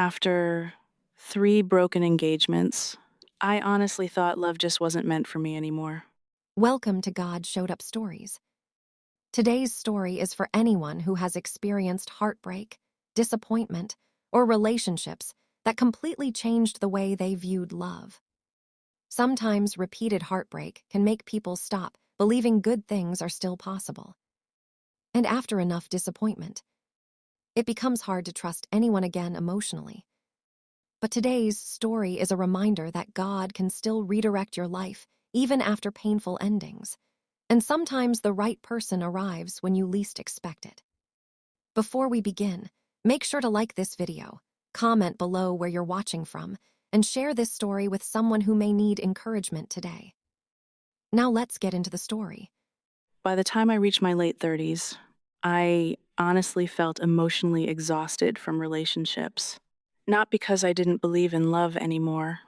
After 3 broken engagements, I honestly thought love just wasn't meant for me anymore. Welcome to God Showed Up Stories. Today's story is for anyone who has experienced heartbreak, disappointment, or relationships that completely changed the way they viewed love. Sometimes repeated heartbreak can make people stop believing good things are still possible. And after enough disappointment, it becomes hard to trust anyone again emotionally. But today's story is a reminder that God can still redirect your life even after painful endings. And sometimes the right person arrives when you least expect it. Before we begin, make sure to like this video, comment below where you're watching from, and share this story with someone who may need encouragement today. Now let's get into the story. By the time I reached my late 30s, I honestly felt emotionally exhausted from relationships. Not because I didn't believe in love anymore,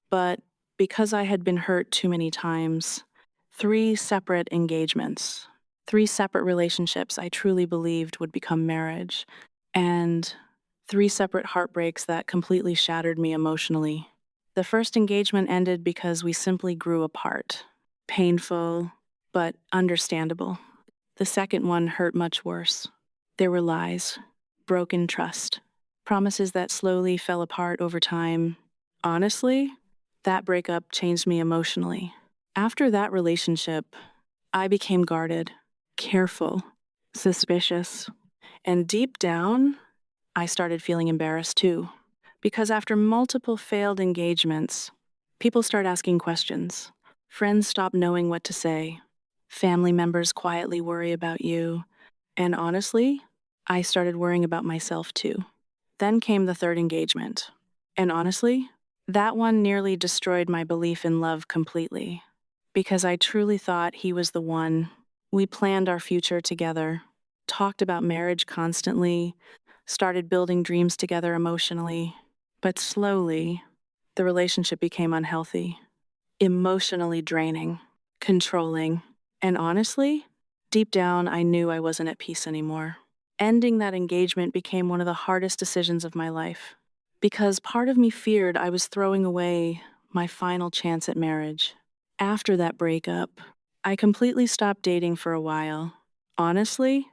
but because I had been hurt too many times. 3 separate engagements, 3 separate relationships I truly believed would become marriage, and 3 separate heartbreaks that completely shattered me emotionally. The first engagement ended because we simply grew apart. Painful, but understandable. The second one hurt much worse. There were lies, broken trust, promises that slowly fell apart over time. Honestly, that breakup changed me emotionally. After that relationship, I became guarded, careful, suspicious, and deep down, I started feeling embarrassed too. Because after multiple failed engagements, people start asking questions. Friends stop knowing what to say. Family members quietly worry about you. And honestly, I started worrying about myself too. Then came the third engagement. And honestly, that one nearly destroyed my belief in love completely. Because I truly thought he was the one. We planned our future together, talked about marriage constantly, started building dreams together emotionally. But slowly, the relationship became unhealthy, emotionally draining, controlling, and honestly, deep down, I knew I wasn't at peace anymore. Ending that engagement became one of the hardest decisions of my life because part of me feared I was throwing away my final chance at marriage. After that breakup, I completely stopped dating for a while. Honestly,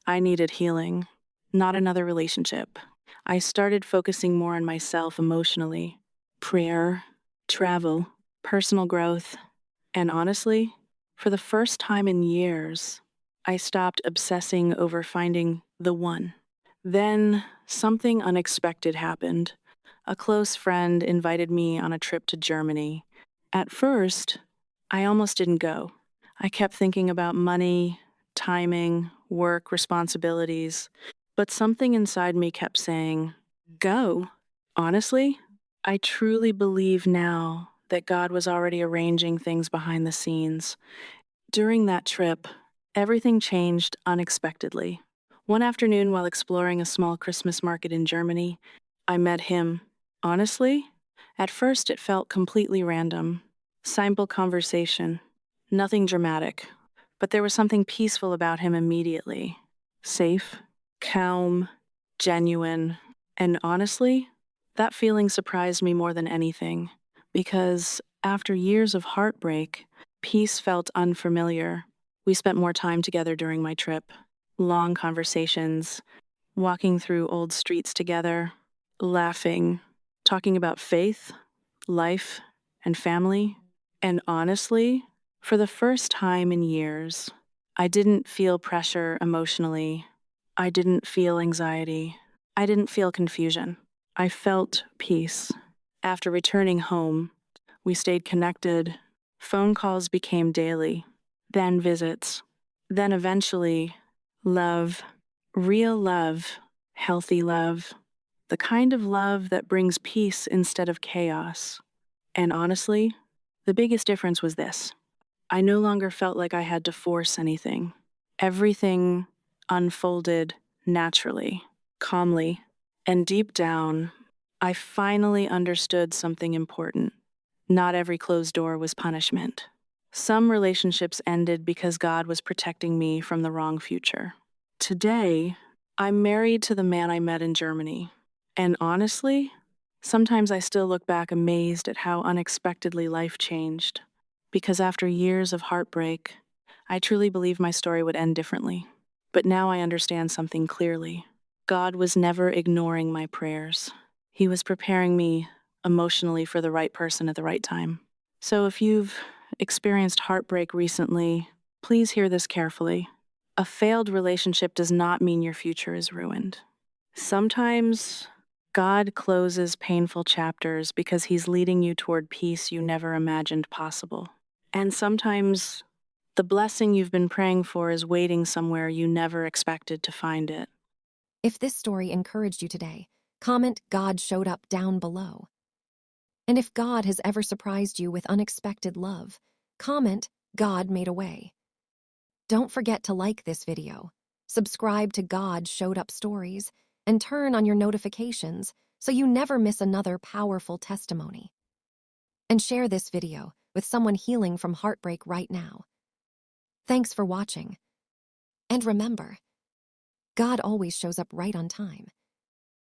I needed healing, not another relationship. I started focusing more on myself emotionally, prayer, travel, personal growth, and honestly, for the first time in years, I stopped obsessing over finding the one. Then something unexpected happened. A close friend invited me on a trip to Germany. At first, I almost didn't go. I kept thinking about money, timing, work, responsibilities, but something inside me kept saying, go. Honestly, I truly believe now that God was already arranging things behind the scenes. During that trip, everything changed unexpectedly. One afternoon, while exploring a small Christmas market in Germany, I met him. Honestly, at first it felt completely random. Simple conversation, nothing dramatic. But there was something peaceful about him immediately. Safe, calm, genuine, and honestly, that feeling surprised me more than anything. Because after years of heartbreak, peace felt unfamiliar. We spent more time together during my trip. Long conversations, walking through old streets together, laughing, talking about faith, life, and family. And honestly, for the first time in years, I didn't feel pressure emotionally. I didn't feel anxiety. I didn't feel confusion. I felt peace. After returning home, we stayed connected. Phone calls became daily, then visits, then eventually love, real love, healthy love, the kind of love that brings peace instead of chaos. And honestly, the biggest difference was this. I no longer felt like I had to force anything. Everything unfolded naturally, calmly, and deep down, I finally understood something important. Not every closed door was punishment. Some relationships ended because God was protecting me from the wrong future. Today, I'm married to the man I met in Germany. And honestly, Sometimes I still look back amazed at how unexpectedly life changed. Because after years of heartbreak, I truly believe my story would end differently. But now I understand something clearly. God was never ignoring my prayers. He was preparing me emotionally for the right person at the right time. So if you've experienced heartbreak recently, please hear this carefully. A failed relationship does not mean your future is ruined. Sometimes God closes painful chapters because He's leading you toward peace you never imagined possible. And sometimes the blessing you've been praying for is waiting somewhere you never expected to find it. If this story encouraged you today, comment "God showed up" down below. And if God has ever surprised you with unexpected love, comment "God made a way." Don't forget to like this video, subscribe to God Showed Up Stories, and turn on your notifications so you never miss another powerful testimony. And share this video with someone healing from heartbreak right now. Thanks for watching. And remember, God always shows up right on time.